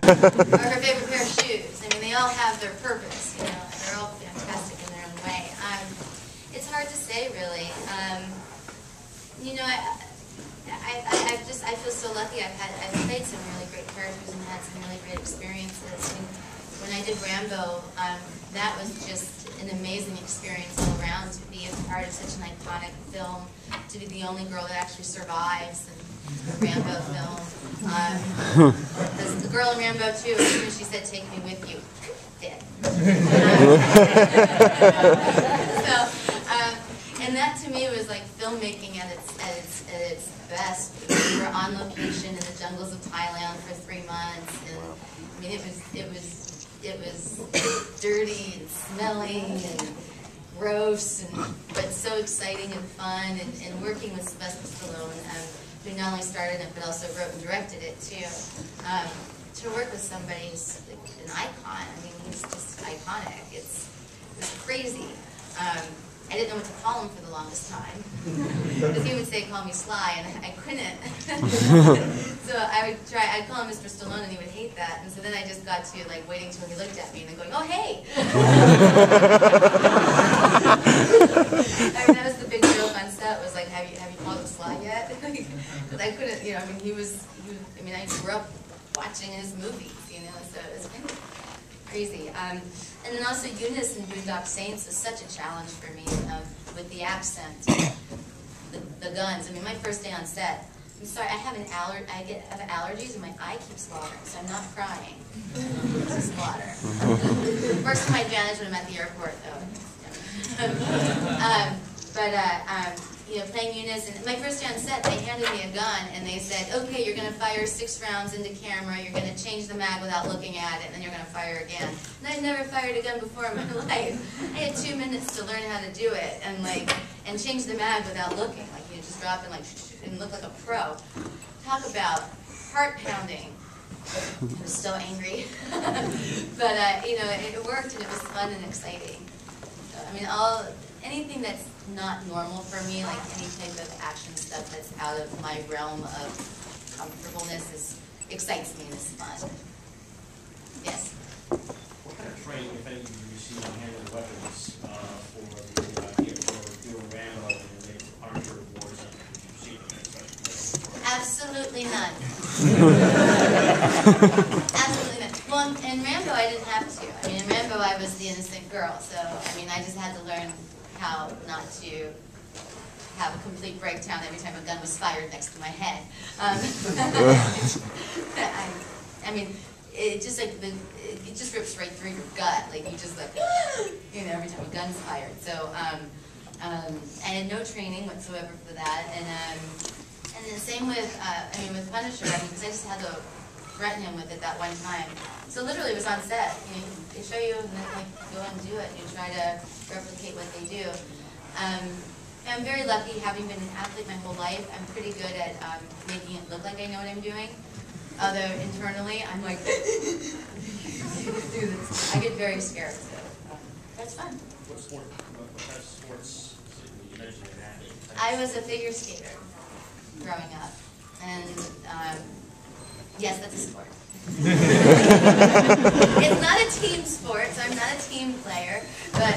or her favorite pair of shoes. I mean, they all have their purpose, you know, and they're all fantastic in their own way. It's hard to say, really. You know, I feel so lucky. I've played some really great characters and had some really great experiences. I mean, when I did Rambo, that was just an amazing experience all around, to be a part of such an iconic film, to be the only girl that actually survives in the Rambo film. The girl in Rambo 2, as soon as she said, "Take me with you," dead. And that to me was like filmmaking at its best. We were on location in the jungles of Thailand for 3 months, and I mean it was dirty and smelly and gross, but so exciting and fun. And working with Sylvester Stallone, who not only started it but also wrote and directed it too. To work with somebody who's like an icon. I mean, he's just iconic. It was crazy. I didn't know what to call him for the longest time, because he would say, "Call me Sly," and I couldn't. So I'd call him Mr. Stallone, and he would hate that. And so then I just got to like waiting till he looked at me and then going, "Oh, hey!" I mean, that was the big joke on set, was like, have you called him Sly yet? Because I couldn't, you know, I mean, I mean, I grew up watching his movies, you know, so it was kind of crazy. And then also Eunice in Boondock Saints is such a challenge for me, with the accent, the guns. I mean, my first day on set, I'm sorry, I have allergies and my eye keeps watering, so I'm not crying. It's just water. Works to my advantage when I'm at the airport, though. You know, playing Eunice, and my first day on set, they handed me a gun, and they said, "Okay, you're going to fire 6 rounds into camera, you're going to change the mag without looking at it, and then you're going to fire again." And I'd never fired a gun before in my life. I had 2 minutes to learn how to do it, and change the mag without looking. Like, you know, just drop it and look like a pro. Talk about heart pounding. I was so angry. But, you know, it worked, and it was fun and exciting. So, I mean, anything that's not normal for me, like any type of action stuff that's out of my realm of comfortableness, excites me and is fun. Yes? What kind of training, if any, do you receive on handling weapons for doing Rambo and the Punisher Wars? Did you see any? Absolutely none. Absolutely none. Well, in Rambo I didn't have to. I mean, in Rambo I was the innocent girl, so I mean, I just had to learn how not to have a complete breakdown every time a gun was fired next to my head. I mean, it just like it just rips right through your gut. Like you just like, you know, every time a gun's fired. So I had no training whatsoever for that, and the same with I mean with Punisher. I mean, because I just had to threaten him with it that one time. So literally, it was on set. You know, they show you, and then like go and do it, and you try to replicate what they do. I'm very lucky, having been an athlete my whole life. I'm pretty good at making it look like I know what I'm doing. Although internally, I'm like, do this. I get very scared. So that's fun. What sport? What kind of sports? You mentioned an athlete. I was a figure skater growing up, and yes, that's a sport. It's not a team sport, so I'm not a team player, but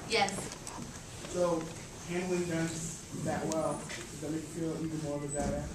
yes. So, handling guns that well, does that make you feel even more of a badass?